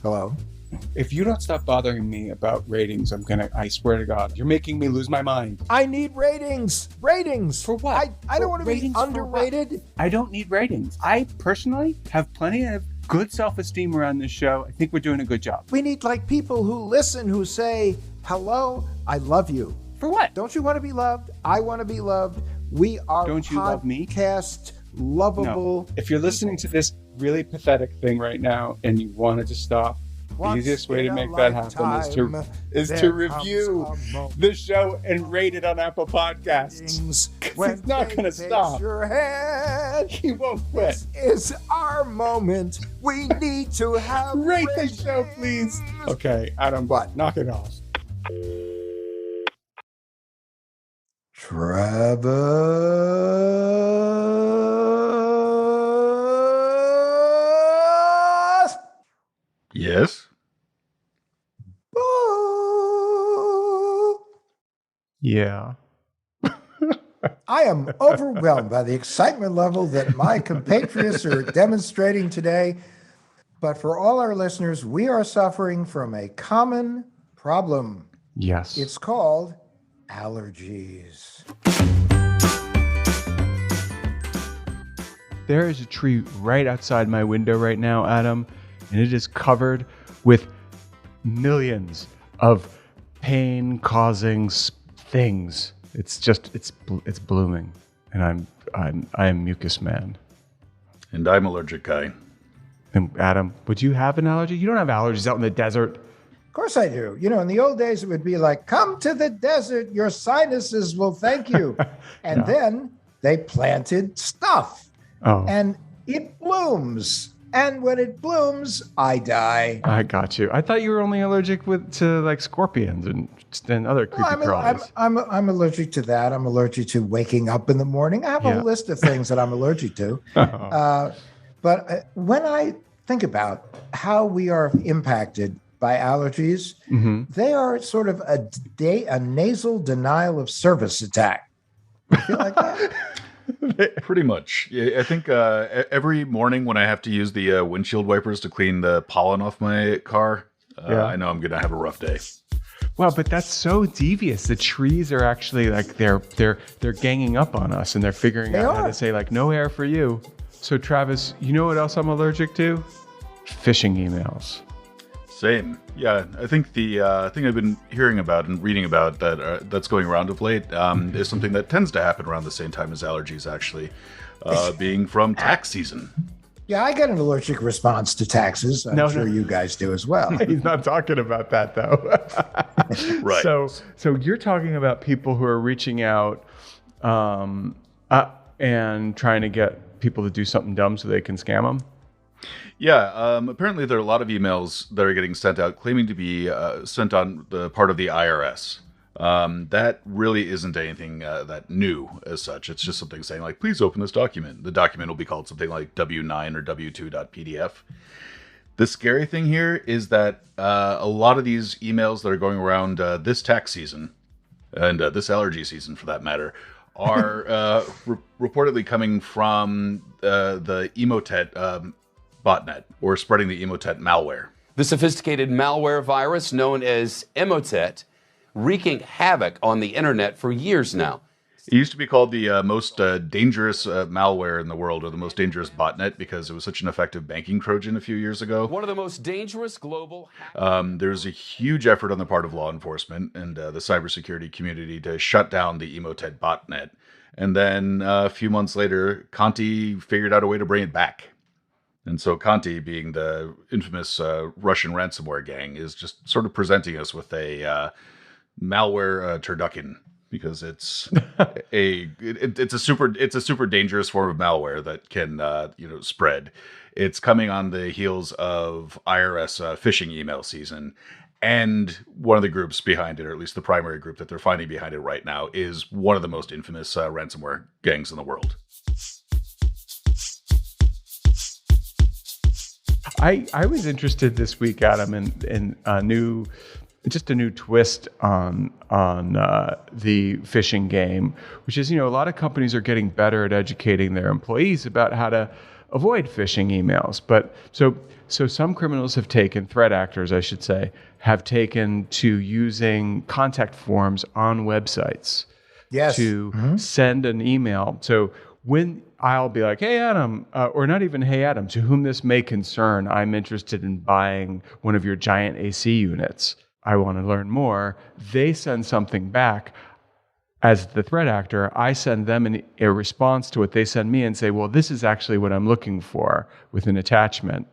Hello. If you don't stop bothering me about ratings, I swear to God, you're making me lose my mind. I need ratings. Ratings. For what? I don't want to be underrated. I don't need ratings. I personally have plenty of good self-esteem around this show. I think we're doing a good job. We need people who listen, who say, hello, I love you. For what? Don't you want to be loved? I want to be loved. We are Don't you love me? Podcast lovable. No. If you're listening to this really pathetic thing right now and you want to just stop, the easiest way to make that happen is to review the show and rate it on Apple Podcasts. He's not going to stop. Your head. He won't quit. This is our moment. We need to have rate the show, please. Okay, Adam, knock it off. Travis. Yes. Yeah. I am overwhelmed by the excitement level that my compatriots are demonstrating today. But for all our listeners, we are suffering from a common problem. Yes. It's called allergies. There is a tree right outside my window right now, Adam, and it is covered with millions of pain-causing things. It's blooming, and I am mucus man. And I'm allergic guy. And Adam, would you have an allergy? You don't have allergies out in the desert. Of course I do. You know, in the old days, it would be like, come to the desert, your sinuses will thank you. And then they planted stuff. Oh. And it blooms. And when it blooms, I die. I got you. I thought you were only allergic to like scorpions and other creepy crawlies. I'm allergic to that. I'm allergic to waking up in the morning. I have a list of things that I'm allergic to. But when I think about how we are impacted by allergies, they are sort of a nasal denial of service attack. You feel like that? Pretty much. I think every morning when I have to use the windshield wipers to clean the pollen off my car, I know I'm going to have a rough day. Well, but that's so devious. The trees are actually like they're ganging up on us, and they're figuring out how to say like no air for you. So Travis, you know what else I'm allergic to? Phishing emails. Same. Yeah, I think the thing I've been hearing about and reading about that's going around of late is something that tends to happen around the same time as allergies, actually, being from tax season. Yeah, I get an allergic response to taxes. I'm sure you guys do as well. He's not talking about that, though. Right. So you're talking about people who are reaching out and trying to get people to do something dumb so they can scam them? Yeah, apparently there are a lot of emails that are getting sent out claiming to be sent on the part of the IRS. That really isn't anything that new as such. It's just something saying like, please open this document. The document will be called something like W9 or W2.pdf. The scary thing here is that a lot of these emails that are going around this tax season, and this allergy season for that matter, are reportedly coming from the Emotet botnet, or spreading the Emotet malware. The sophisticated malware virus known as Emotet, wreaking havoc on the internet for years now. It used to be called the most dangerous malware in the world, or the most dangerous botnet, because it was such an effective banking Trojan a few years ago. One of the most dangerous global... There's a huge effort on the part of law enforcement and the cybersecurity community to shut down the Emotet botnet. And then a few months later, Conti figured out a way to bring it back. And so Conti, being the infamous Russian ransomware gang, is just sort of presenting us with a malware turducken, because it's it's a super dangerous form of malware that can spread. It's coming on the heels of IRS phishing email season, and one of the groups behind it, or at least the primary group that they're finding behind it right now, is one of the most infamous ransomware gangs in the world. I was interested this week, Adam, in a new twist on the phishing game, which is, a lot of companies are getting better at educating their employees about how to avoid phishing emails. But so some criminals have taken, threat actors, I should say, have taken to using contact forms on websites to send an email. So when I'll be like, hey, Adam, or not even, hey, Adam, to whom this may concern, I'm interested in buying one of your giant AC units. I want to learn more. They send something back. As the threat actor, I send them a response to what they send me and say, well, this is actually what I'm looking for with an attachment.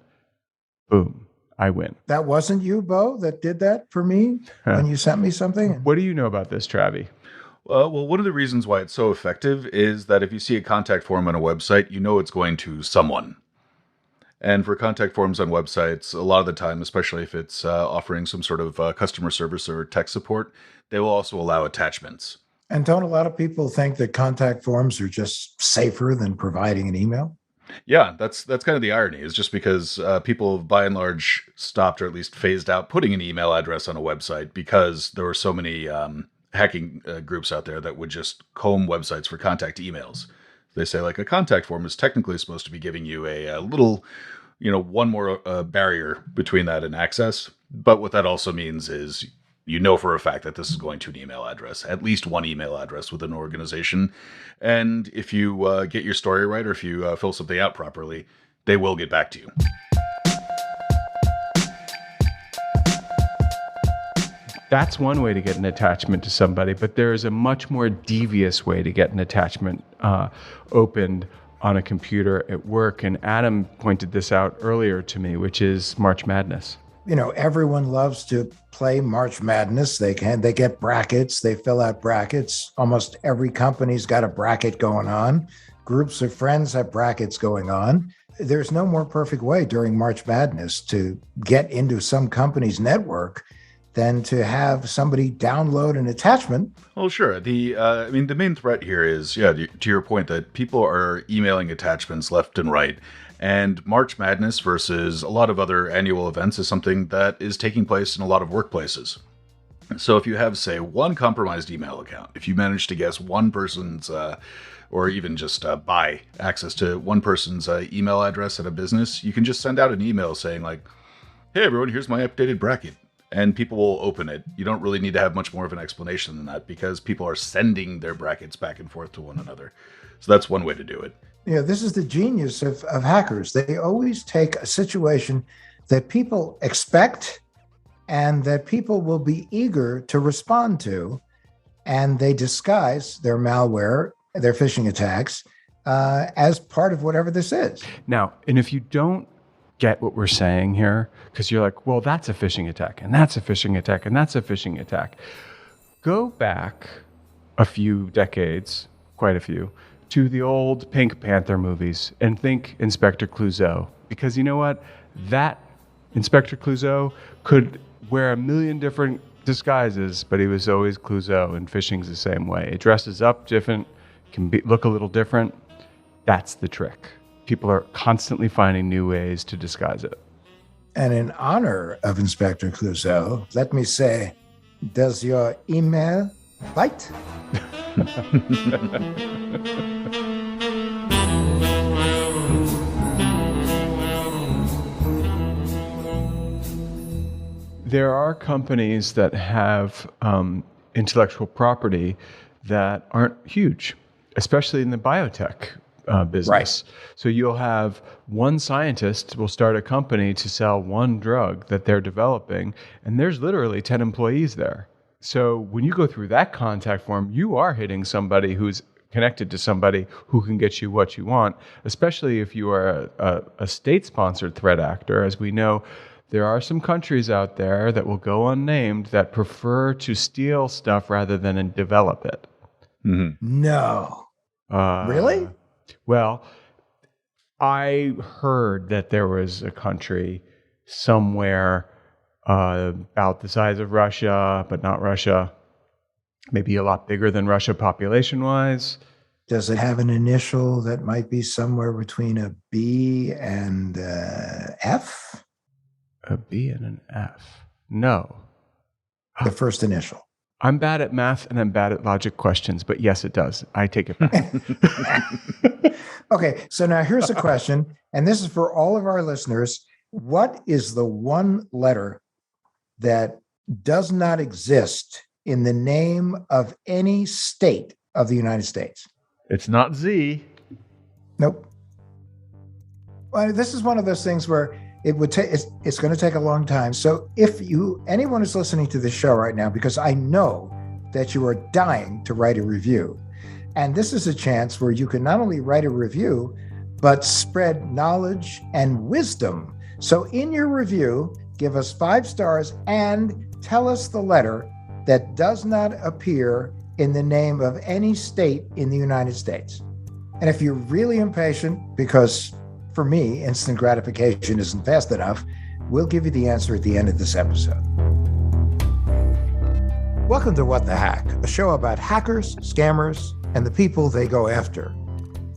Boom, I win. That wasn't you, Bo, that did that for me when you sent me something? What do you know about this, Travi? Well, one of the reasons why it's so effective is that if you see a contact form on a website, you know it's going to someone. And for contact forms on websites, a lot of the time, especially if it's offering some sort of customer service or tech support, they will also allow attachments. And don't a lot of people think that contact forms are just safer than providing an email? Yeah, that's kind of the irony, is just because people by and large stopped or at least phased out putting an email address on a website because there were so many hacking groups out there that would just comb websites for contact emails. They say like a contact form is technically supposed to be giving you a little, one more barrier between that and access. But what that also means is you know for a fact that this is going to an email address, at least one email address within an organization. And if you get your story right, or if you fill something out properly, they will get back to you. That's one way to get an attachment to somebody, but there is a much more devious way to get an attachment opened on a computer at work. And Adam pointed this out earlier to me, which is March Madness. Everyone loves to play March Madness. They get brackets. They fill out brackets. Almost every company's got a bracket going on. Groups of friends have brackets going on. There's no more perfect way during March Madness to get into some company's network than to have somebody download an attachment. Well, sure. The main threat here is, to your point, that people are emailing attachments left and right. And March Madness versus a lot of other annual events is something that is taking place in a lot of workplaces. So if you have, say, one compromised email account, if you manage to guess one person's, or even just buy access to one person's email address at a business, you can just send out an email saying like, hey, everyone, here's my updated bracket. And people will open it. You don't really need to have much more of an explanation than that because people are sending their brackets back and forth to one another. So that's one way to do it. This is the genius of hackers. They always take a situation that people expect and that people will be eager to respond to, and they disguise their malware, their phishing attacks, as part of whatever this is. Now, and if you don't get what we're saying here, because you're like, well, that's a phishing attack, and that's a phishing attack, and that's a phishing attack. Go back a few decades, quite a few, to the old Pink Panther movies and think Inspector Clouseau. Because you know what? That Inspector Clouseau could wear a million different disguises, but he was always Clouseau, and phishing's the same way. It dresses up different, look a little different. That's the trick. People are constantly finding new ways to disguise it. And in honor of Inspector Clouseau, let me say, does your email bite? There are companies that have intellectual property that aren't huge, especially in the biotech business. Right. So you'll have one scientist will start a company to sell one drug that they're developing, and there's literally 10 employees there. So when you go through that contact form, you are hitting somebody who's connected to somebody who can get you what you want, especially if you are a state-sponsored threat actor. As we know, there are some countries out there that will go unnamed that prefer to steal stuff rather than develop it. Mm-hmm. No. Really? Well, I heard that there was a country somewhere about the size of Russia, but not Russia, maybe a lot bigger than Russia population-wise. Does it have an initial that might be somewhere between a B and F? A B and an F. No. The first initial. I'm bad at math and I'm bad at logic questions, but yes, it does. I take it back. Okay, so now here's a question, and this is for all of our listeners. What is the one letter that does not exist in the name of any state of the United States? It's not Z. Nope. Well, this is one of those things where it would take, it's going to take a long time. So if anyone is listening to this show right now, because I know that you are dying to write a review, and this is a chance where you can not only write a review, but spread knowledge and wisdom. So in your review, give us 5 stars and tell us the letter that does not appear in the name of any state in the United States. And if you're really impatient, because for me, instant gratification isn't fast enough, we'll give you the answer at the end of this episode. Welcome to What the Hack, a show about hackers, scammers, and the people they go after.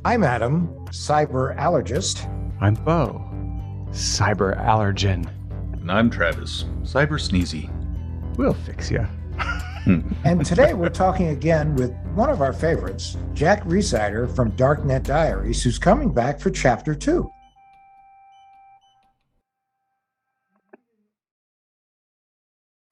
I'm Adam, cyber allergist. I'm Bo, cyber allergen. And I'm Travis, cyber sneezy. We'll fix ya. And today we're talking again with one of our favorites, Jack Rhysider from Darknet Diaries, who's coming back for Chapter 2.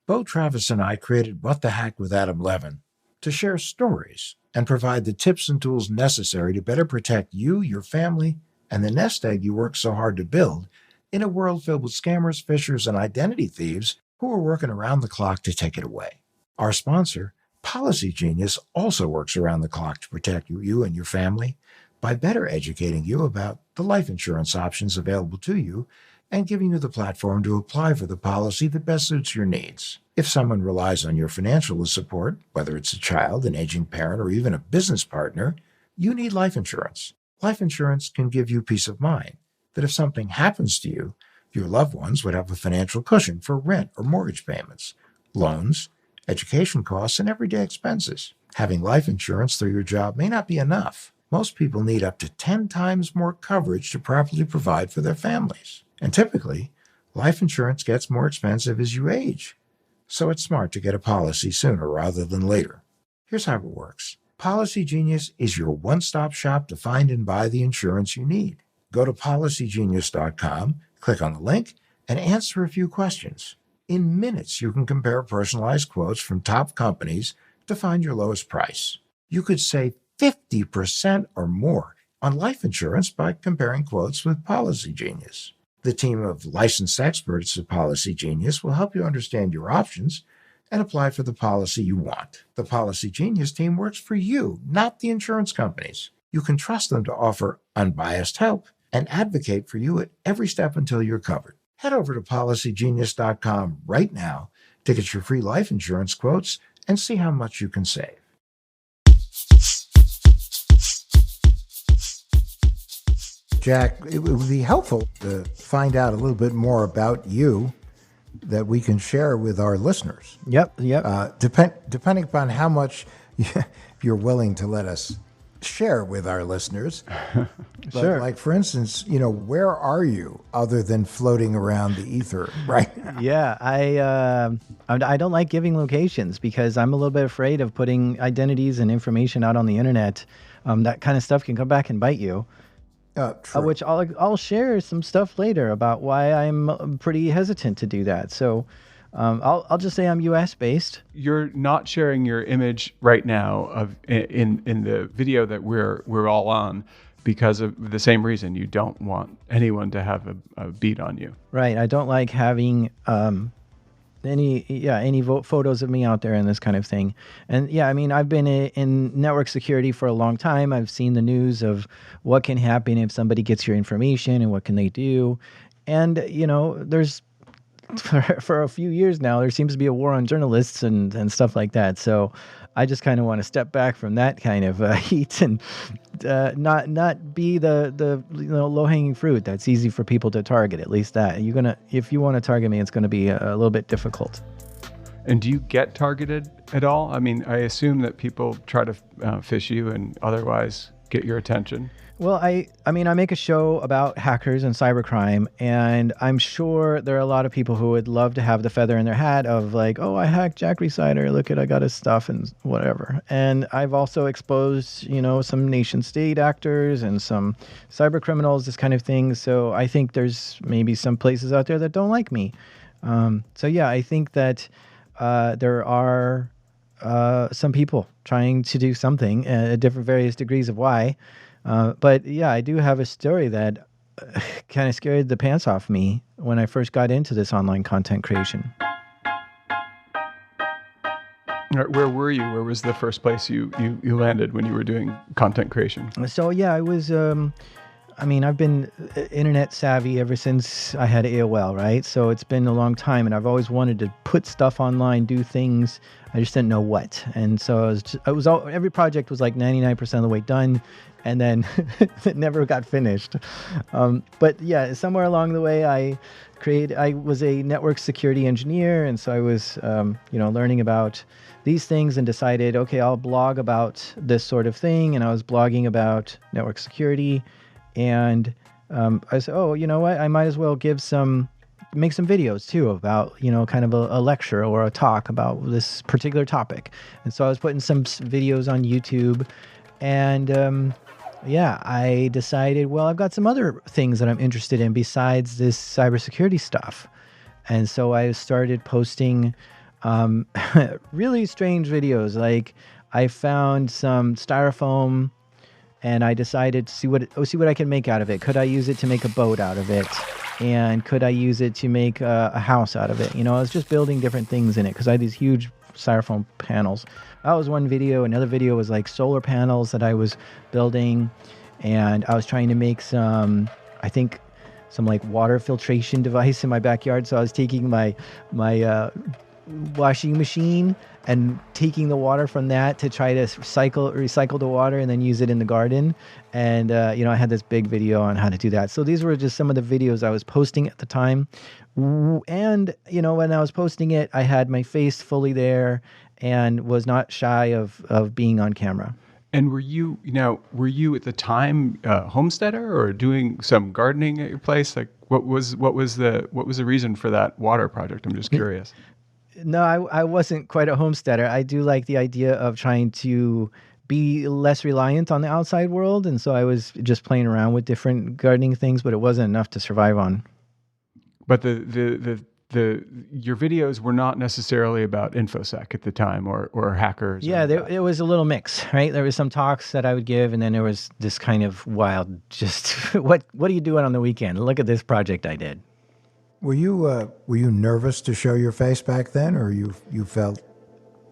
Bo, Travis, and I created What the Hack with Adam Levin to share stories and provide the tips and tools necessary to better protect you, your family, and the nest egg you work so hard to build in a world filled with scammers, phishers, and identity thieves who are working around the clock to take it away. Our sponsor, Policy Genius, also works around the clock to protect you and your family by better educating you about the life insurance options available to you and giving you the platform to apply for the policy that best suits your needs. If someone relies on your financial support, whether it's a child, an aging parent, or even a business partner, you need life insurance. Life insurance can give you peace of mind that if something happens to you, your loved ones would have a financial cushion for rent or mortgage payments, loans, education costs, and everyday expenses. Having life insurance through your job may not be enough. Most people need up to 10 times more coverage to properly provide for their families. And typically, life insurance gets more expensive as you age. So it's smart to get a policy sooner rather than later. Here's how it works. Policy Genius is your one-stop shop to find and buy the insurance you need. Go to policygenius.com, click on the link, and answer a few questions. In minutes, you can compare personalized quotes from top companies to find your lowest price. You could save 50% or more on life insurance by comparing quotes with Policy Genius. The team of licensed experts at Policy Genius will help you understand your options and apply for the policy you want. The Policy Genius team works for you, not the insurance companies. You can trust them to offer unbiased help and advocate for you at every step until you're covered. Head over to policygenius.com right now to get your free life insurance quotes and see how much you can save. Jack, it would be helpful to find out a little bit more about you that we can share with our listeners. Yep. Depending upon how much you're willing to let us share with our listeners. But Sure. like, for instance, where are you other than floating around the ether right now? Yeah, I don't like giving locations because I'm a little bit afraid of putting identities and information out on the internet. That kind of stuff can come back and bite you. True. Which I'll share some stuff later about why I'm pretty hesitant to do that. So I'll just say I'm U.S. based. You're not sharing your image right now of in the video that we're all on because of the same reason. You don't want anyone to have a beat on you. Right. I don't like having any photos of me out there and this kind of thing. And yeah, I mean, I've been in network security for a long time. I've seen the news of what can happen if somebody gets your information and what can they do. And, there's for a few years now, there seems to be a war on journalists and stuff like that. So I just kind of want to step back from that kind of heat and not be the low-hanging fruit that's easy for people to target. At least that if you want to target me, it's going to be a little bit difficult. And do you get targeted at all? I mean, I assume that people try to phish you and otherwise get your attention. Well, I mean, I make a show about hackers and cybercrime, and I'm sure there are a lot of people who would love to have the feather in their hat of like, oh, I hacked Jack Resider, look at, I got his stuff and whatever. And I've also exposed, some nation state actors and some cyber criminals, this kind of thing. So I think there's maybe some places out there that don't like me. So yeah, I think that there are some people trying to do something at different various degrees of why. But yeah, I do have a story that kind of scared the pants off me when I first got into this online content creation. Where were you? Where was the first place you landed when you were doing content creation? So yeah, I was, I've been internet savvy ever since I had AOL, right? So it's been a long time, and I've always wanted to put stuff online, do things. I just didn't know what. And so every project was like 99% of the way done, and then it never got finished. But yeah, somewhere along the way, I was a network security engineer, and so I was, learning about these things and decided, okay, I'll blog about this sort of thing. And I was blogging about network security, and I said, oh, you know what? I might as well make some videos too about, kind of a lecture or a talk about this particular topic. And so I was putting some videos on YouTube, and I decided, well, I've got some other things that I'm interested in besides this cybersecurity stuff. And so I started posting really strange videos. Like I found some styrofoam, and I decided to see what I can make out of it. Could I use it to make a boat out of it? And could I use it to make a house out of it? I was just building different things in it because I had these huge styrofoam panels. That was one video. Another video was like solar panels that I was building, and I was trying to make some like water filtration device in my backyard. So I was taking my washing machine and taking the water from that to try to recycle the water and then use it in the garden. And, I had this big video on how to do that. So these were just some of the videos I was posting at the time. And, when I was posting it, I had my face fully there and was not shy of being on camera. And were you at the time a homesteader or doing some gardening at your place? Like what was the reason for that water project? I'm just curious. No, I wasn't quite a homesteader. I do like the idea of trying to be less reliant on the outside world. And so I was just playing around with different gardening things, but it wasn't enough to survive on. But your videos were not necessarily about InfoSec at the time or hackers. Yeah, it was a little mix, right? There was some talks that I would give, and then there was this kind of wild, just what are you doing on the weekend? Look at this project I did. Were you nervous to show your face back then, or you felt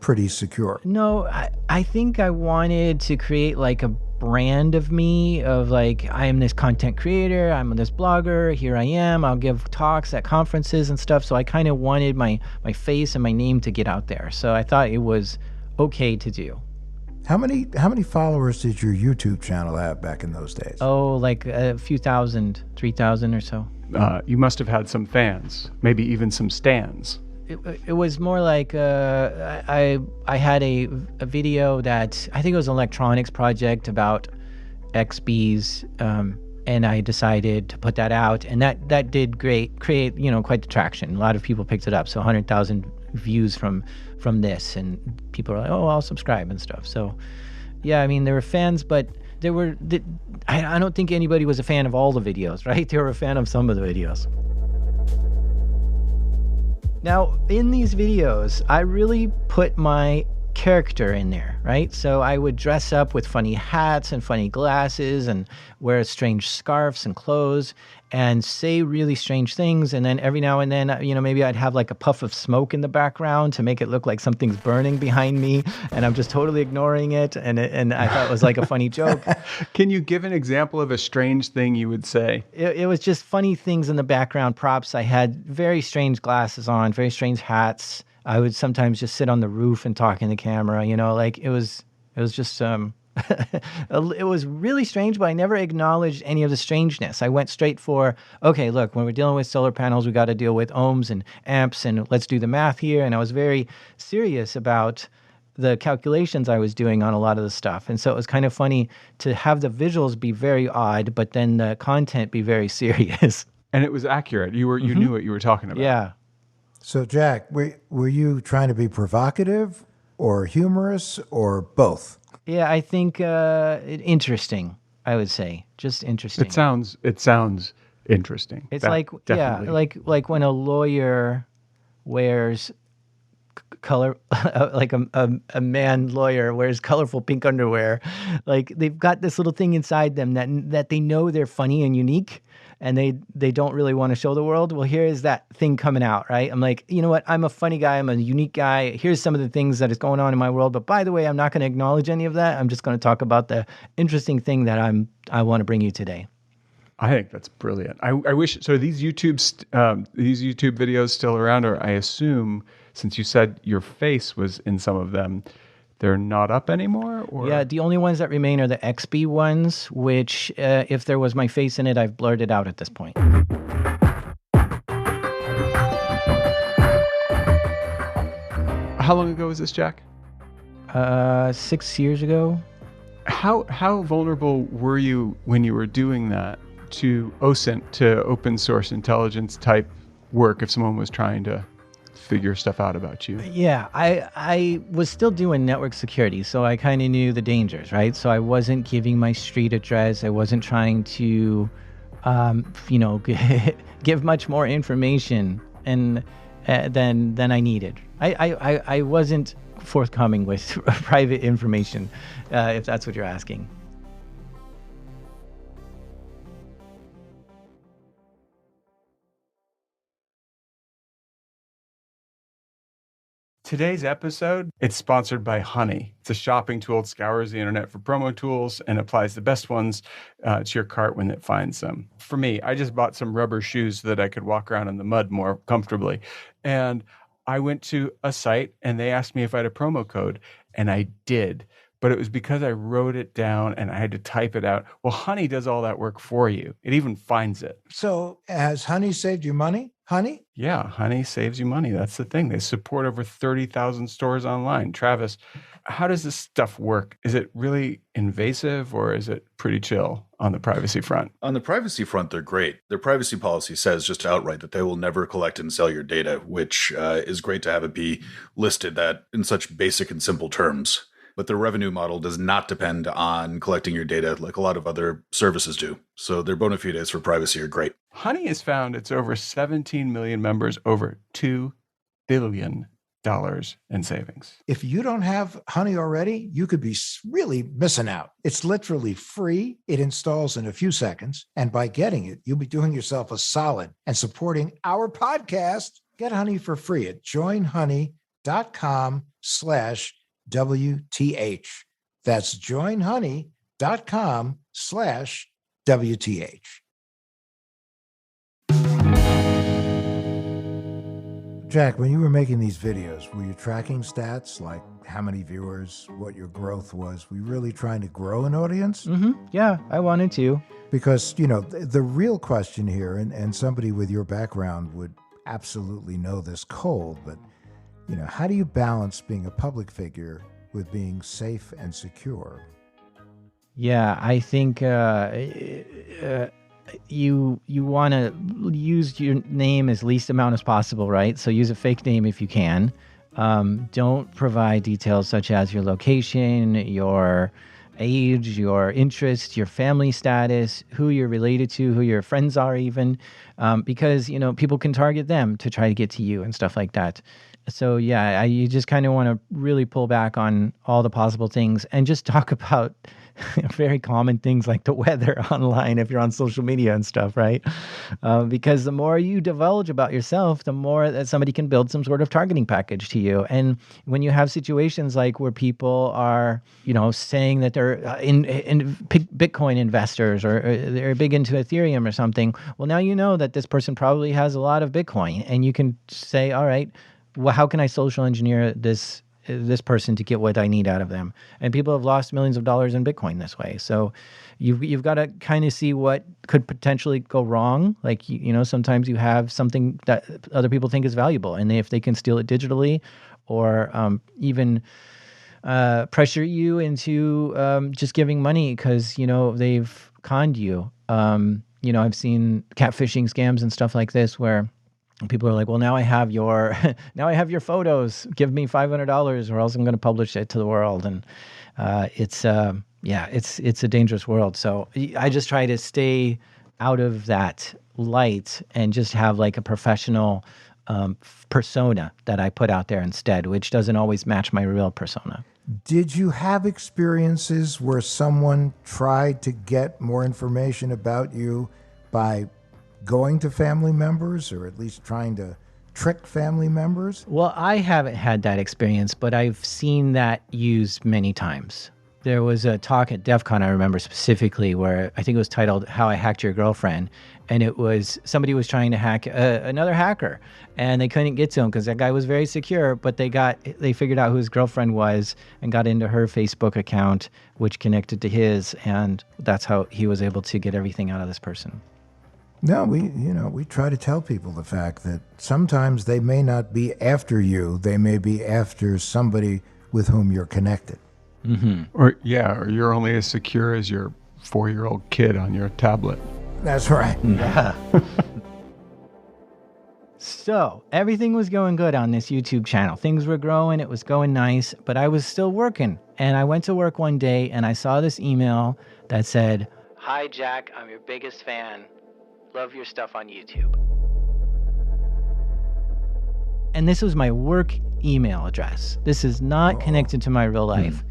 pretty secure? No, I think I wanted to create like a brand of me, of like, I am this content creator, I'm this blogger, here I am, I'll give talks at conferences and stuff. So I kind of wanted my face and my name to get out there. So I thought it was okay to do. How many followers did your YouTube channel have back in those days? Oh, like a few thousand, 3,000 or so. You must have had some fans, maybe even some stans. It was more like I had a video that I think it was an electronics project about XBs, and I decided to put that out, and that did create quite the traction. A lot of people picked it up, so 100,000 views from this, and people were like, oh, I'll subscribe and stuff. So yeah, I mean, there were fans, but I don't think anybody was a fan of all the videos, right? They were a fan of some of the videos. Now, in these videos, I really put my character in there, right? So I would dress up with funny hats and funny glasses and wear strange scarves and clothes and say really strange things. And then every now and then, maybe I'd have like a puff of smoke in the background to make it look like something's burning behind me, and I'm just totally ignoring it. And I thought it was like a funny joke. Can you give an example of a strange thing you would say? It was just funny things in the background, props. I had very strange glasses on, very strange hats. I would sometimes just sit on the roof and talk in the camera, like it was just, it was really strange, but I never acknowledged any of the strangeness. I went straight for, okay, look, when we're dealing with solar panels, we got to deal with ohms and amps, and let's do the math here. And I was very serious about the calculations I was doing on a lot of the stuff. And so it was kind of funny to have the visuals be very odd, but then the content be very serious. And it was accurate. You knew what you were talking about. Yeah. So, Jack, were you trying to be provocative or humorous or both? Yeah, I think interesting, I would say. Just interesting. It sounds interesting. It's definitely. like when a lawyer wears color, like a man lawyer wears colorful pink underwear. Like they've got this little thing inside them that they know they're funny and unique, and they don't really want to show the world. Well, here is that thing coming out, right? I'm like, you know what? I'm a funny guy. I'm a unique guy. Here's some of the things that is going on in my world. But by the way, I'm not going to acknowledge any of that. I'm just going to talk about the interesting thing that I want to bring you today. I think that's brilliant. I wish so. These YouTube videos still around, or I assume since you said your face was in some of them, they're not up anymore? Or? Yeah, the only ones that remain are the XB ones, which if there was my face in it, I've blurred it out at this point. How long ago was this, Jack? 6 years ago. How vulnerable were you when you were doing that to OSINT, to open source intelligence type work, if someone was trying to figure stuff out about you? Yeah, I was still doing network security, so I kind of knew the dangers, right? So I wasn't giving my street address. I wasn't trying to, give much more information than I needed. I wasn't forthcoming with private information, if that's what you're asking. Today's episode, it's sponsored by Honey. It's a shopping tool that scours the internet for promo tools and applies the best ones to your cart when it finds them. For me, I just bought some rubber shoes so that I could walk around in the mud more comfortably. And I went to a site and they asked me if I had a promo code, and I did. But it was because I wrote it down and I had to type it out. Well, Honey does all that work for you. It even finds it. So has Honey saved you money? Honey? Yeah, Honey saves you money. That's the thing. They support over 30,000 stores online. Travis, how does this stuff work? Is it really invasive or is it pretty chill on the privacy front? On the privacy front, they're great. Their privacy policy says just outright that they will never collect and sell your data, which is great to have it be listed that in such basic and simple terms. But their revenue model does not depend on collecting your data like a lot of other services do. So their bona fides for privacy are great. Honey has found its over 17 million members, over $2 billion in savings. If you don't have Honey already, you could be really missing out. It's literally free. It installs in a few seconds. And by getting it, you'll be doing yourself a solid and supporting our podcast. Get Honey for free at joinhoney.com/WTH. That's joinhoney.com/WTH. Jack, when you were making these videos, were you tracking stats like how many viewers, what your growth was? Were you really trying to grow an audience? Mm-hmm. Yeah, I wanted to. Because, the real question here, and somebody with your background would absolutely know this cold, but how do you balance being a public figure with being safe and secure? Yeah, I think you want to use your name as least amount as possible, right? So use a fake name if you can. Don't provide details such as your location, your age, your interest, your family status, who you're related to, who your friends are even, because, people can target them to try to get to you and stuff like that. So yeah, you just kind of want to really pull back on all the possible things and just talk about very common things like the weather online if you're on social media and stuff, right? Because the more you divulge about yourself, the more that somebody can build some sort of targeting package to you. And when you have situations like where people are, saying that they're in Bitcoin investors or they're big into Ethereum or something, well, now you know that this person probably has a lot of Bitcoin, and you can say, all right, well, how can I social engineer this person to get what I need out of them? And people have lost millions of dollars in Bitcoin this way. So you've got to kind of see what could potentially go wrong. Like, sometimes you have something that other people think is valuable, and if they can steal it digitally or even pressure you into just giving money because, they've conned you. I've seen catfishing scams and stuff like this where people are like, well, now I have your photos. Give me $500 or else I'm going to publish it to the world. And it's a dangerous world. So I just try to stay out of that light and just have like a professional persona that I put out there instead, which doesn't always match my real persona. Did you have experiences where someone tried to get more information about you by going to family members, or at least trying to trick family members? Well, I haven't had that experience, but I've seen that used many times. There was a talk at DEF CON, I remember specifically, where I think it was titled How I Hacked Your Girlfriend. And it was somebody was trying to hack another hacker, and they couldn't get to him because that guy was very secure, but they figured out who his girlfriend was and got into her Facebook account, which connected to his, and that's how he was able to get everything out of this person. No, we try to tell people the fact that sometimes they may not be after you, they may be after somebody with whom you're connected. Mm-hmm. Or you're only as secure as your 4-year-old kid on your tablet. That's right. Yeah. So everything was going good on this YouTube channel. Things were growing. It was going nice, but I was still working. And I went to work one day and I saw this email that said, "Hi, Jack. I'm your biggest fan. Love your stuff on YouTube." And this was my work email address. This is not connected to my real life.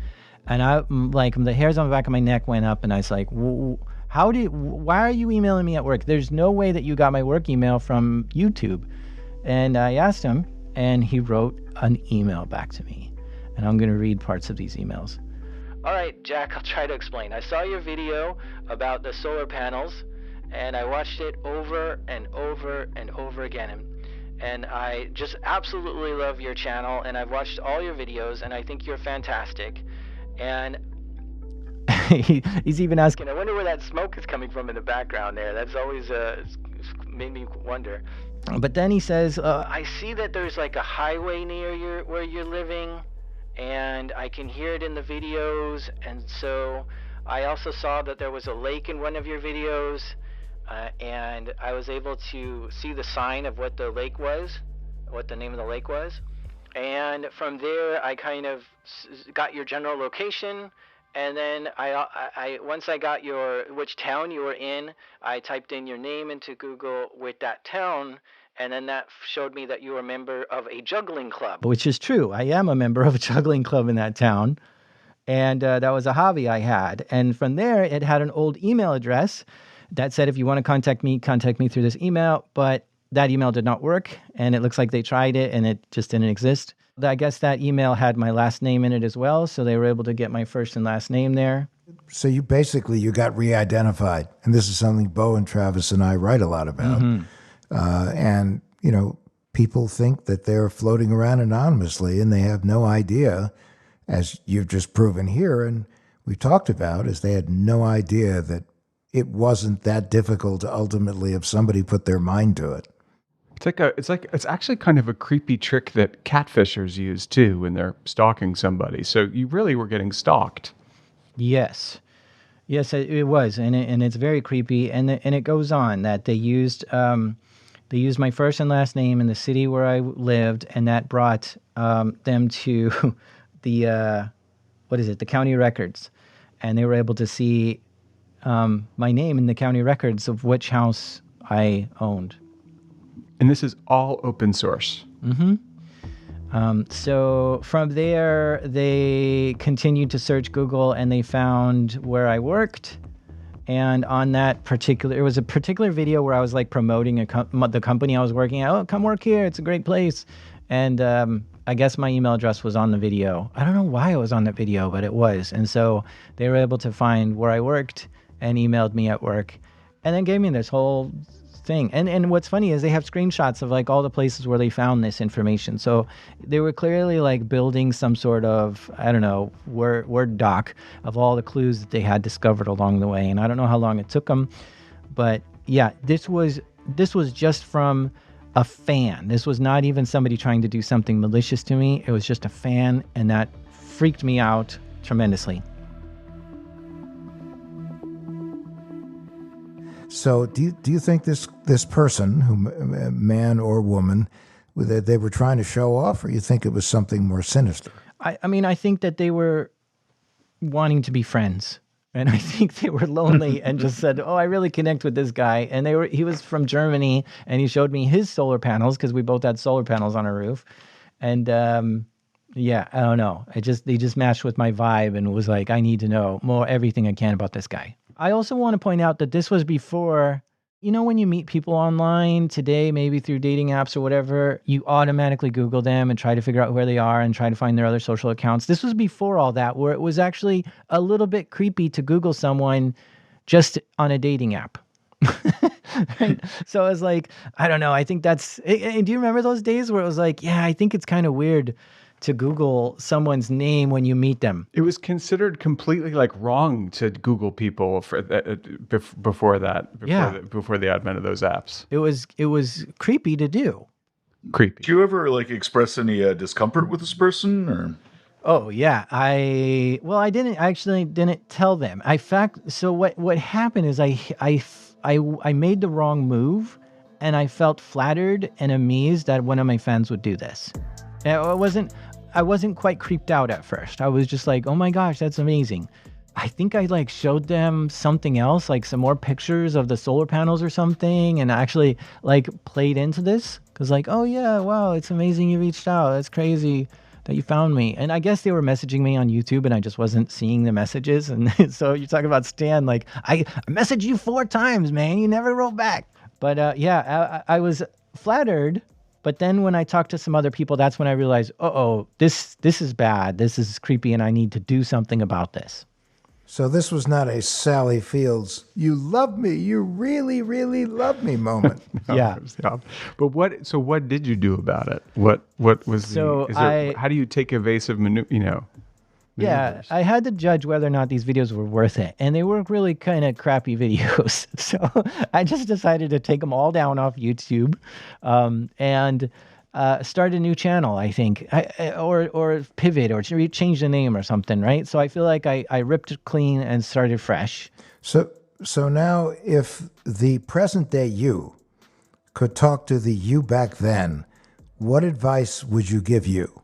And the hairs on the back of my neck went up and I was like, why are you emailing me at work? There's no way that you got my work email from YouTube. And I asked him, and he wrote an email back to me. And I'm going to read parts of these emails. "All right, Jack, I'll try to explain. I saw your video about the solar panels, and I watched it over and over and over again. And I just absolutely love your channel, and I've watched all your videos, and I think you're fantastic. And he's even asking, I wonder where that smoke is coming from in the background there. That's always made me wonder. But then he says, I see that there's like a highway near where you're living, and I can hear it in the videos. And so I also saw that there was a lake in one of your videos, and I was able to see the sign of what the lake was, what the name of the lake was. And from there, I kind of got your general location. And then I once I got which town you were in, I typed in your name into Google with that town, and then that showed me that you were a member of a juggling club. Which is true. I am a member of a juggling club in that town, and that was a hobby I had. And from there, it had an old email address that said, if you want to contact me through this email. But that email did not work, and it looks like they tried it, and it just didn't exist. I guess that email had my last name in it as well, so they were able to get my first and last name there. So you got re-identified, and this is something Bo and Travis and I write a lot about. Mm-hmm. And, people think that they're floating around anonymously, and they have no idea, as you've just proven here, and we talked about, is they had no idea that it wasn't that difficult to ultimately, if somebody put their mind to it. It's actually kind of a creepy trick that catfishers use too when they're stalking somebody. So you really were getting stalked. Yes, it was, and it's very creepy. And it goes on that they used my first and last name in the city where I lived, and that brought them to the county records, and they were able to see my name in the county records of which house I owned. And this is all open source. Mm-hmm. So from there, they continued to search Google, and they found where I worked. And on that it was a particular video where I was like promoting the company I was working at. Oh, come work here. It's a great place. And I guess my email address was on the video. I don't know why it was on that video, but it was. And so they were able to find where I worked and emailed me at work, and then gave me this whole thing. And what's funny is they have screenshots of like all the places where they found this information. So they were clearly like building some sort of, I don't know, Word doc of all the clues that they had discovered along the way. And I don't know how long it took them, but yeah, this was just from a fan. This was not even somebody trying to do something malicious to me. It was just a fan, and that freaked me out tremendously. So do you think this person, who man or woman, they were trying to show off, or you think it was something more sinister? I mean, I think that they were wanting to be friends. And I think they were lonely and just said, "Oh, I really connect with this guy." And he was from Germany, and he showed me his solar panels because we both had solar panels on our roof. And yeah, I don't know. They just matched with my vibe and was like, I need to know everything I can about this guy. I also want to point out that this was before, when you meet people online today, maybe through dating apps or whatever, you automatically Google them and try to figure out where they are and try to find their other social accounts. This was before all that, where it was actually a little bit creepy to Google someone just on a dating app. Right? So I was like, I don't know. I think that's, and do you remember those days where it was like, yeah, I think it's kind of weird to Google someone's name when you meet them? It was considered completely wrong to Google people for that, before the advent of those apps. It was creepy to do. Creepy. Did you ever express any discomfort with this person, or? Oh yeah, I actually didn't tell them. So what happened is I made the wrong move, and I felt flattered and amazed that one of my fans would do this. I wasn't quite creeped out at first. I was just like, oh my gosh, that's amazing. I think I showed them something else, some more pictures of the solar panels or something, and actually played into this because oh yeah, wow, it's amazing you reached out. That's crazy that you found me. And I guess they were messaging me on YouTube and I just wasn't seeing the messages. And so you're talking about Stan, I messaged you 4 times, man. You never wrote back. But yeah, I was flattered. But then when I talked to some other people, that's when I realized, this is bad. This is creepy, and I need to do something about this. So this was not a Sally Fields, "you love me, you really, really love me" moment. Yeah. But what did you do about it? What was how do you take evasive Yeah, I had to judge whether or not these videos were worth it. And they were really kind of crappy videos. So I just decided to take them all down off YouTube and start a new channel, I think, or pivot or change the name or something, right? So I feel like I ripped it clean and started fresh. So now if the present day you could talk to the you back then, what advice would you give you?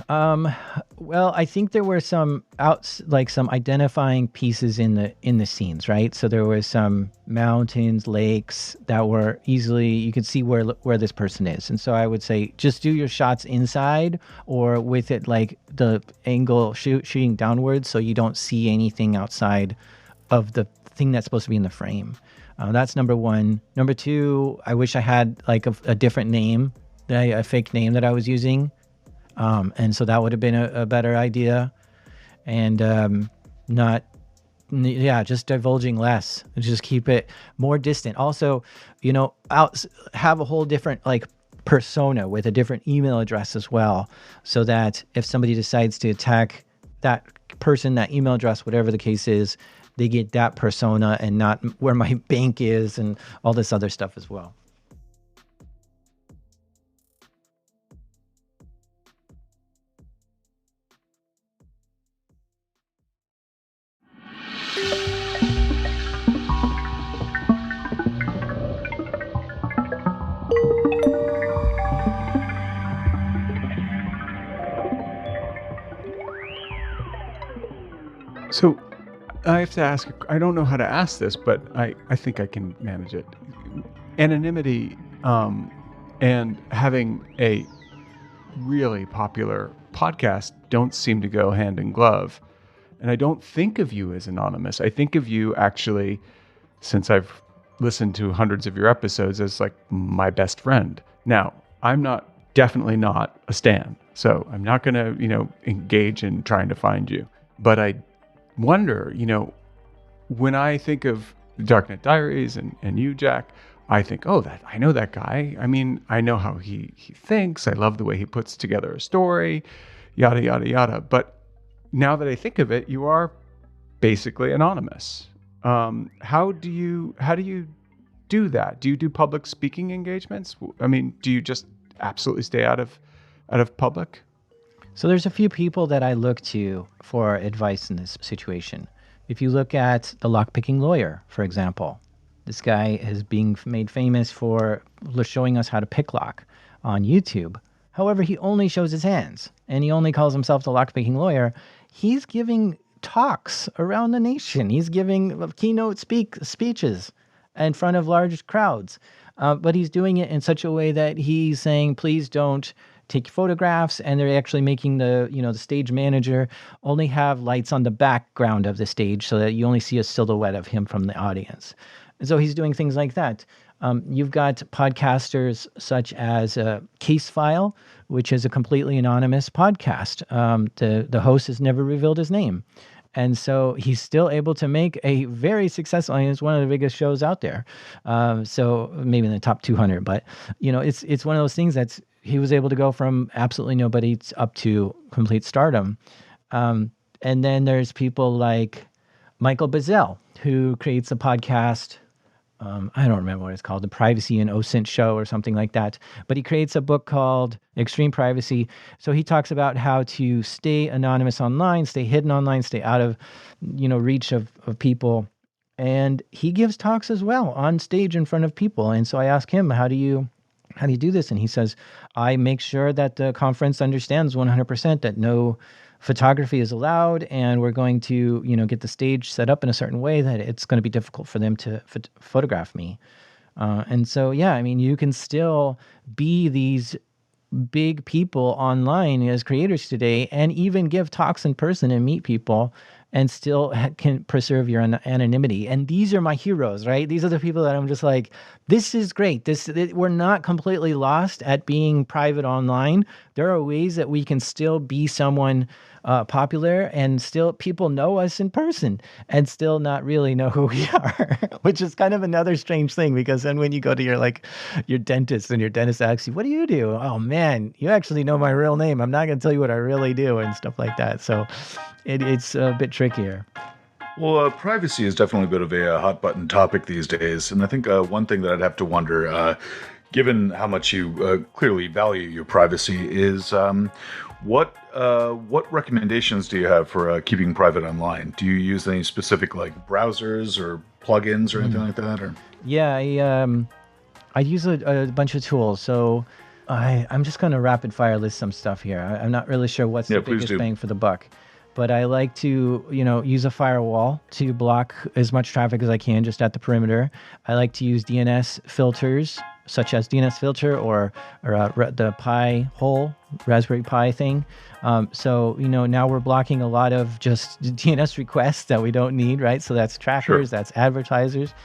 Well, I think there were some some identifying pieces in the scenes, right? So there were some mountains, lakes that were you could see where this person is. And so I would say just do your shots inside or with it the angle shooting downwards so you don't see anything outside of the thing that's supposed to be in the frame. That's number 1. Number 2, I wish I had a different name, a fake name that I was using. And so that would have been a better idea, and just divulging less, just keep it more distant. Also, have a whole different persona with a different email address as well, so that if somebody decides to attack that person, that email address, whatever the case is, they get that persona and not where my bank is and all this other stuff as well. So I have to ask, I don't know how to ask this, but I think I can manage it. Anonymity and having a really popular podcast don't seem to go hand in glove. And I don't think of you as anonymous. I think of you actually, since I've listened to hundreds of your episodes, as my best friend. Now, I'm definitely not a stan. So I'm not going to, engage in trying to find you. But I wonder, when I think of Darknet Diaries and you, Jack, I think, I know that guy. I mean, I know how he thinks. I love the way he puts together a story, yada, yada, yada. But now that I think of it, you are basically anonymous. How do you do that? Do you do public speaking engagements? I mean, do you just absolutely stay out of public? So there's a few people that I look to for advice in this situation. If you look at the lockpicking lawyer, for example, this guy is being made famous for showing us how to pick lock on YouTube. However, he only shows his hands, and he only calls himself the lockpicking lawyer. He's giving talks around the nation. He's giving keynote speeches in front of large crowds. But he's doing it in such a way that he's saying, please don't take photographs, and they're actually making the stage manager only have lights on the background of the stage so that you only see a silhouette of him from the audience. And so he's doing things like that. You've got podcasters such as Case File, which is a completely anonymous podcast. The host has never revealed his name. And so he's still able to make a very successful, it's one of the biggest shows out there. So maybe in the top 200, but it's one of those things that's, he was able to go from absolutely nobody up to complete stardom. And then there's people like Michael Bazell, who creates a podcast. I don't remember what it's called, the Privacy and OSINT Show or something like that. But he creates a book called Extreme Privacy. So he talks about how to stay anonymous online, stay hidden online, stay out of, reach of people. And he gives talks as well on stage in front of people. And so I ask him, how do you do this? And he says, I make sure that the conference understands 100% that no photography is allowed, and we're going to, get the stage set up in a certain way that it's going to be difficult for them to photograph me. And so, you can still be these big people online as creators today, and even give talks in person and meet people, and still can preserve your anonymity. And these are my heroes, right? These are the people that I'm just like, this is great. We're not completely lost at being private online. There are ways that we can still be someone popular, and still people know us in person and still not really know who we are, which is kind of another strange thing, because then when you go to your dentist and your dentist asks you, what do you do? Oh man, you actually know my real name. I'm not going to tell you what I really do and stuff like that. So it's a bit trickier. Well, privacy is definitely a bit of a hot button topic these days. And I think one thing that I'd have to wonder, given how much you clearly value your privacy, is what recommendations do you have for keeping private online? Do you use any specific like browsers or plugins or anything like that? Or? Yeah, I use a bunch of tools. So I'm just going to rapid fire list some stuff here. I'm not really sure what's the biggest bang for the buck. But I like to, use a firewall to block as much traffic as I can just at the perimeter. I like to use DNS filters, such as DNS filter or the Pi hole, Raspberry Pi thing. So now we're blocking a lot of just DNS requests that we don't need, right? So that's trackers, that's advertisers.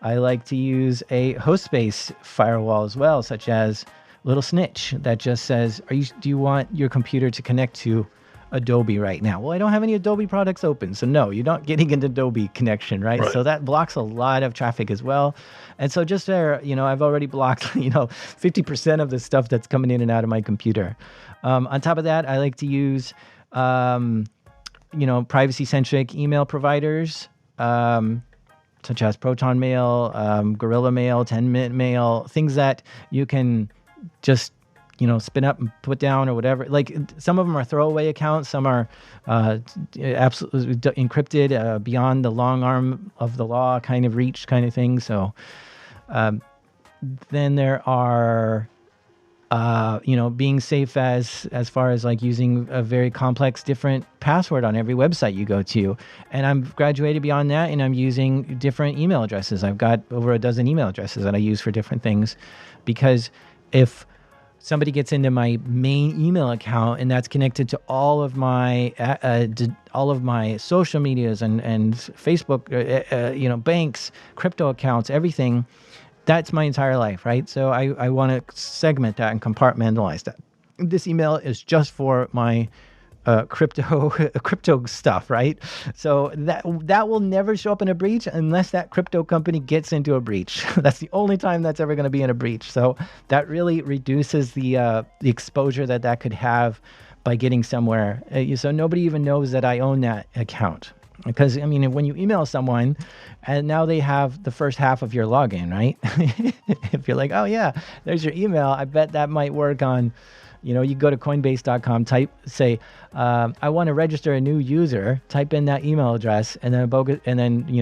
I like to use a host space firewall as well, such as Little Snitch, that just says, do you want your computer to connect to Adobe right now? Well, I don't have any Adobe products open, so no, you're not getting an Adobe connection, right? So that blocks a lot of traffic as well. And so just there, I've already blocked, 50% of the stuff that's coming in and out of my computer. On top of that, I like to use, privacy-centric email providers, such as Proton Mail, Gorilla Mail, 10-Minute Mail, things that you can just spin up and put down or whatever. Like some of them are throwaway accounts. Some are absolutely encrypted beyond the long arm of the law kind of reach kind of thing. So then there are, being safe as far as like using a very complex different password on every website you go to. And I'm graduated beyond that, and I'm using different email addresses. I've got over a dozen email addresses that I use for different things, because if somebody gets into my main email account and that's connected to all of my social medias and Facebook, banks, crypto accounts, everything, that's my entire life, right? So I want to segment that and compartmentalize that. This email is just for my crypto stuff, right? So that will never show up in a breach unless that crypto company gets into a breach. That's the only time that's ever going to be in a breach. So that really reduces the exposure that could have by getting somewhere. So nobody even knows that I own that account. Because, when you email someone and now they have the first half of your login, right? If you're like, oh yeah, there's your email, I bet that might work on You go to Coinbase.com, say, I want to register a new user, type in that email address and then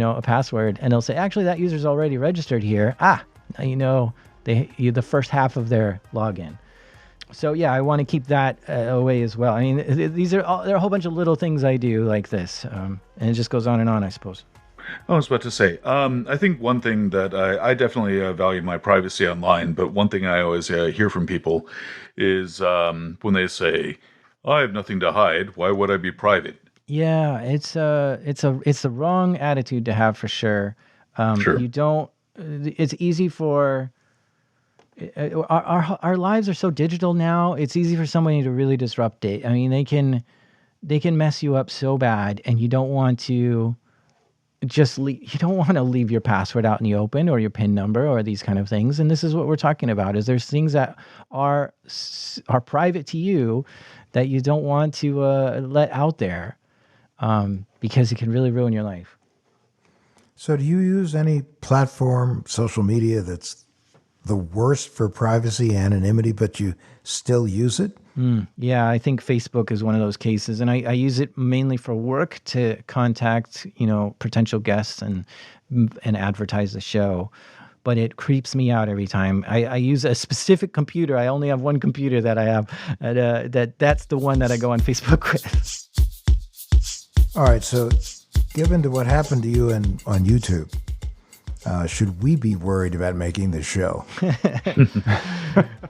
a password, and they'll say, actually, that user's already registered here. Now you the first half of their login. So yeah, I want to keep that away as well. I mean, there are a whole bunch of little things I do like this, and it just goes on and on, I suppose. I was about to say, I think one thing that I definitely value my privacy online, but one thing I always hear from people is when they say, I have nothing to hide, why would I be private? Yeah, it's the wrong attitude to have for sure. Sure. You don't. It's easy for our lives are so digital now. It's easy for somebody to really disrupt it. I mean, they can mess you up so bad, and you don't want to leave your password out in the open or your PIN number or these kind of things. And this is what we're talking about: is there's things that are private to you that you don't want to let out there, because it can really ruin your life. So do you use any platform, social media, that's the worst for privacy, anonymity, but you still use it? Yeah, I think Facebook is one of those cases, and I use it mainly for work to contact, potential guests and advertise the show. But it creeps me out every time. I use a specific computer. I only have one computer that I have, and that's the one that I go on Facebook with. All right, so given to what happened to you on YouTube, should we be worried about making this show?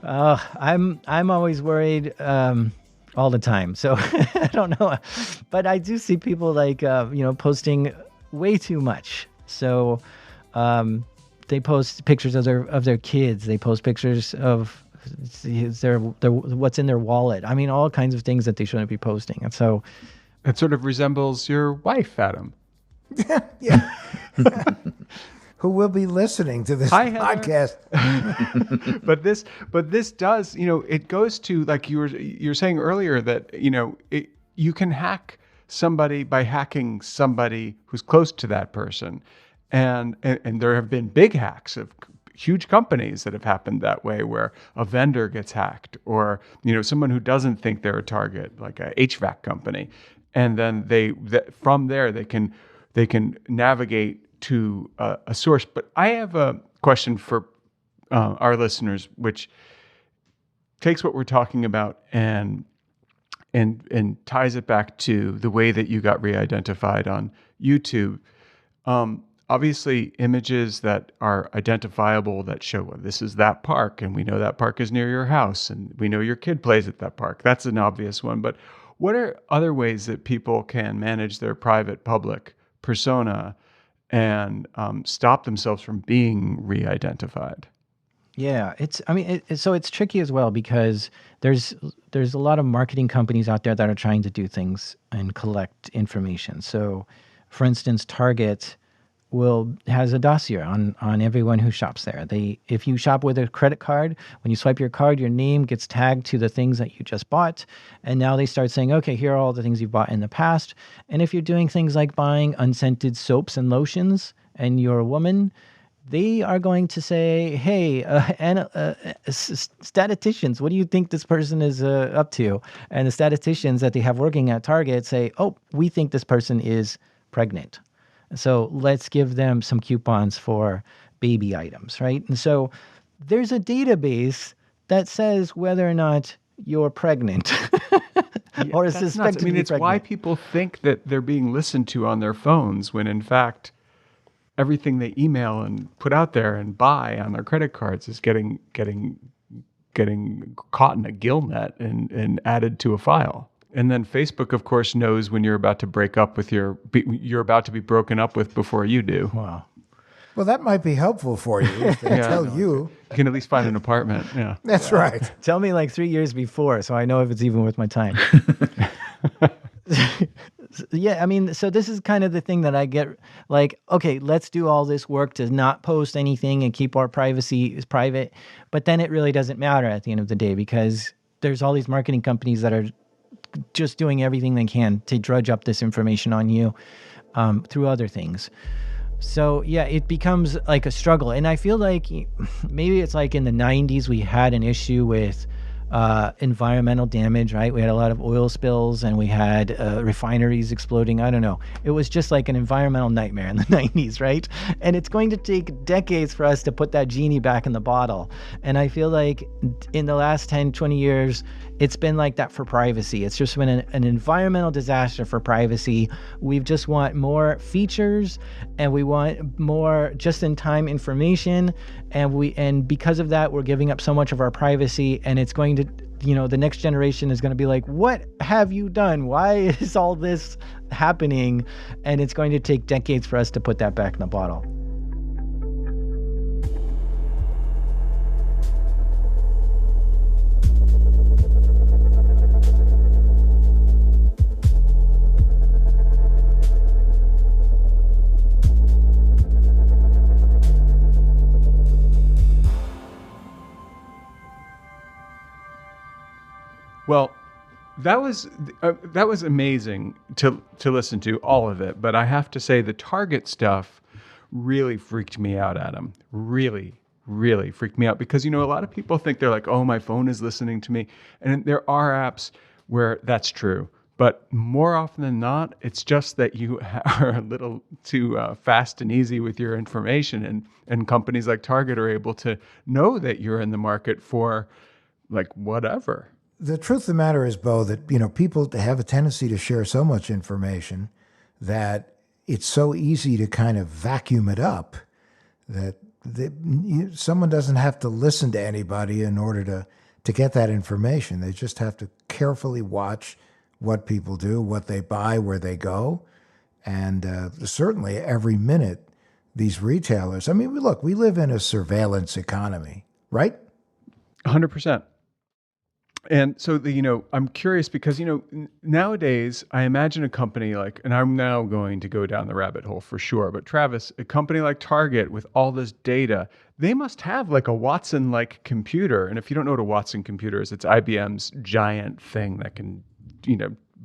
I'm always worried all the time. So I don't know, but I do see people posting way too much. So they post pictures of their kids. They post pictures of their what's in their wallet. I mean, all kinds of things that they shouldn't be posting. And so it sort of resembles your wife, Adam. Yeah. Who will be listening to this podcast. But this does, it goes to, like you're saying earlier, that, you can hack somebody by hacking somebody who's close to that person. And there have been big hacks of huge companies that have happened that way, where a vendor gets hacked, or, someone who doesn't think they're a target, like a HVAC company. And then from there, they can navigate to a source. But I have a question for our listeners, which takes what we're talking about and ties it back to the way that you got re-identified on YouTube. Obviously, images that are identifiable that show, well, this is that park, and we know that park is near your house, and we know your kid plays at that park. That's an obvious one. But what are other ways that people can manage their private-public persona and stop themselves from being re-identified? Yeah, it's tricky as well, because there's a lot of marketing companies out there that are trying to do things and collect information. So, for instance, Target has a dossier on everyone who shops there. If you shop with a credit card, when you swipe your card, your name gets tagged to the things that you just bought. And now they start saying, okay, here are all the things you bought in the past. And if you're doing things like buying unscented soaps and lotions and you're a woman, they are going to say, hey, statisticians, what do you think this person is up to? And the statisticians that they have working at Target say, oh, we think this person is pregnant. So let's give them some coupons for baby items, right? And so there's a database that says whether or not you're pregnant or is suspected to be it's pregnant. Why people think that they're being listened to on their phones, when in fact everything they email and put out there and buy on their credit cards is getting caught in a gill net and added to a file. And then Facebook, of course, knows when you're about to you're about to be broken up with before you do. Wow. Well, that might be helpful for you if they tell you. You can at least find an apartment. Yeah. That's right. Tell me like 3 years before, so I know if it's even worth my time. Yeah, I mean, so this is kind of the thing that I get, like, okay, let's do all this work to not post anything and keep our privacy private. But then it really doesn't matter at the end of the day, because there's all these marketing companies that are just doing everything they can to drudge up this information on you through other things. So yeah, it becomes like a struggle. And I feel like maybe it's like in the 90s we had an issue with environmental damage, right? We had a lot of oil spills and we had refineries exploding. I don't know. It was just like an environmental nightmare in the 90s, right? And it's going to take decades for us to put that genie back in the bottle. And I feel like in the last 10, 20 years, it's been like that for privacy. It's just been an environmental disaster for privacy. We just want more features and we want more just-in-time information. And because of that, we're giving up so much of our privacy, and it's going to, the next generation is going to be like, what have you done? Why is all this happening? And it's going to take decades for us to put that back in the bottle. Well, that was amazing to listen to, all of it. But I have to say the Target stuff really freaked me out, Adam. Really, really freaked me out because, a lot of people think they're like, oh, my phone is listening to me. And there are apps where that's true. But more often than not, it's just that you are a little too fast and easy with your information. And companies like Target are able to know that you're in the market for like whatever. The truth of the matter is, Bo, that people have a tendency to share so much information that it's so easy to kind of vacuum it up that someone doesn't have to listen to anybody in order to get that information. They just have to carefully watch what people do, what they buy, where they go, and certainly every minute these retailers. I mean, look, we live in a surveillance economy, right? 100%. And so, I'm curious because, nowadays I imagine a company like, and I'm now going to go down the rabbit hole for sure, but Travis, a company like Target with all this data, they must have like a Watson-like computer. And if you don't know what a Watson computer is, it's IBM's giant thing that can,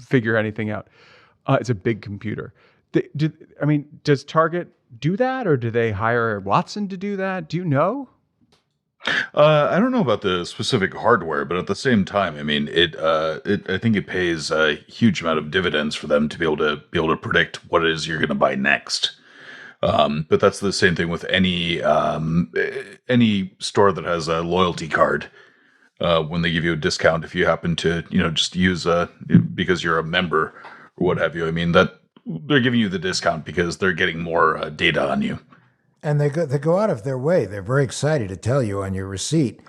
figure anything out. It's a big computer. Does Target do that, or do they hire Watson to do that? Do you know? I don't know about the specific hardware, but at the same time, I mean, I think it pays a huge amount of dividends for them to be able to predict what it is you're going to buy next. But that's the same thing with any store that has a loyalty card. When they give you a discount, if you happen to just use because you're a member or what have you, I mean that they're giving you the discount because they're getting more data on you. And they go out of their way. They're very excited to tell you on your receipt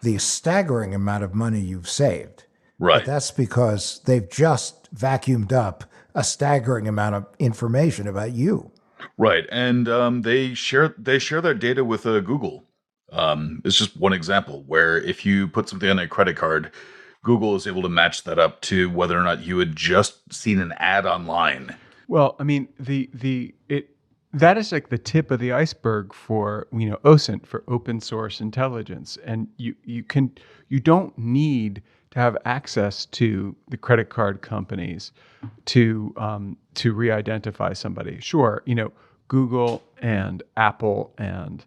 the staggering amount of money you've saved. Right. But that's because they've just vacuumed up a staggering amount of information about you. Right. And they share their data with Google. It's just one example where if you put something on a credit card, Google is able to match that up to whether or not you had just seen an ad online. Well, I mean, that is like the tip of the iceberg for OSINT, for open source intelligence, and you don't need to have access to the credit card companies to re-identify somebody. Sure, Google and Apple and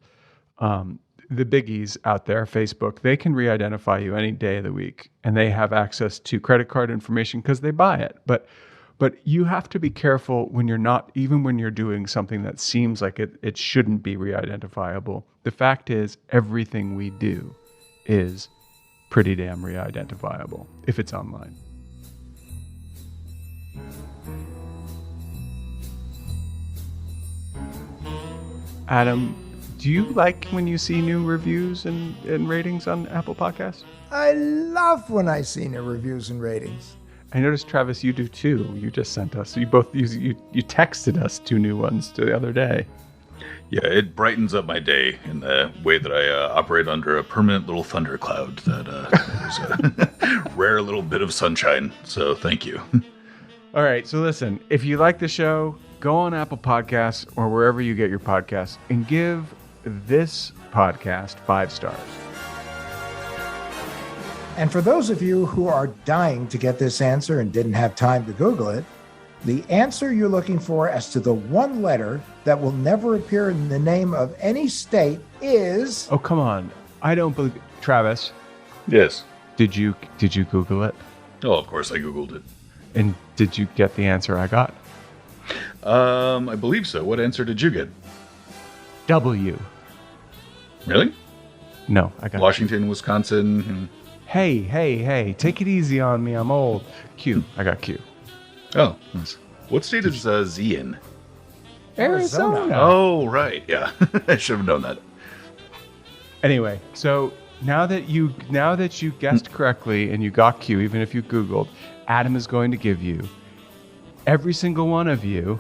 the biggies out there, Facebook, they can re-identify you any day of the week, and they have access to credit card information because they buy it, But you have to be careful when you're doing something that seems like it shouldn't be re-identifiable. The fact is, everything we do is pretty damn re-identifiable if it's online. Adam, do you like when you see new reviews and ratings on Apple Podcasts? I love when I see new reviews and ratings. I noticed, Travis, you do too. You just sent us. You texted us 2 new ones the other day. Yeah, it brightens up my day in the way that I operate under a permanent little thundercloud that is a rare little bit of sunshine. So thank you. All right. So listen, if you like the show, go on Apple Podcasts or wherever you get your podcasts and give this podcast 5 stars. And for those of you who are dying to get this answer and didn't have time to Google it, the answer you're looking for as to the one letter that will never appear in the name of any state is... Oh, come on. I don't believe... Travis. Yes. Did you Google it? Oh, of course I Googled it. And did you get the answer I got? I believe so. What answer did you get? W. Really? No, I got Washington, Wisconsin. Hey, take it easy on me. I'm old. Q. I got Q. Oh, nice. What state is Z in? Arizona. Oh, right. Yeah. I should have known that. Anyway, so now that you guessed correctly and you got Q, even if you Googled, Adam is going to give you, every single one of you,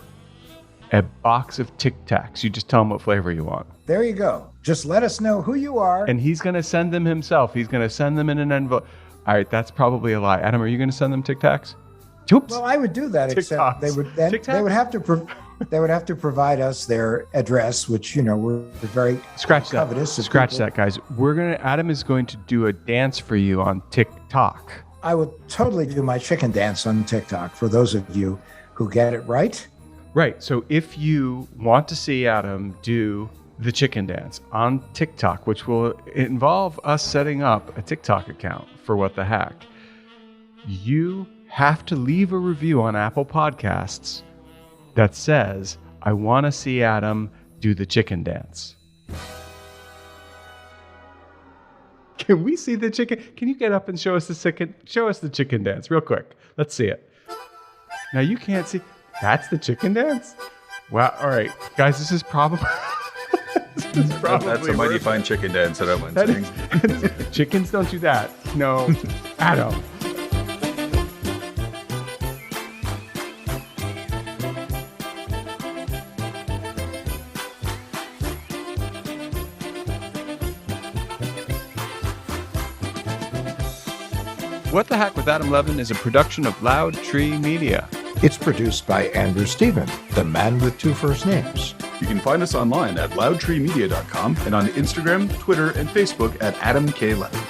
a box of Tic Tacs. You just tell him what flavor you want. There you go. Just let us know who you are. And he's going to send them himself. He's going to send them in an envelope. All right, that's probably a lie. Adam, are you going to send them Tic Tacs? Oops. Well, I would do that, except they would have to provide us their address, which we're very covetous. Scratch that, guys. Adam is going to do a dance for you on TikTok. I will totally do my chicken dance on TikTok for those of you who get it right. Right. So if you want to see Adam do the chicken dance on TikTok, which will involve us setting up a TikTok account for What the Hack, you have to leave a review on Apple Podcasts that says, I want to see Adam do the chicken dance. Can we see the chicken? Can you get up and show us the chicken dance real quick? Let's see it. Now you can't see. That's the chicken dance? Wow. All right, guys, this is probably That's a mighty fine chicken dance that I'm saying. Chickens don't do that. No, Adam. What the Hack with Adam Levin is a production of Loud Tree Media. It's produced by Andrew Stephen, the man with two first names. You can find us online at loudtreemedia.com and on Instagram, Twitter, and Facebook at Adam K. Levin.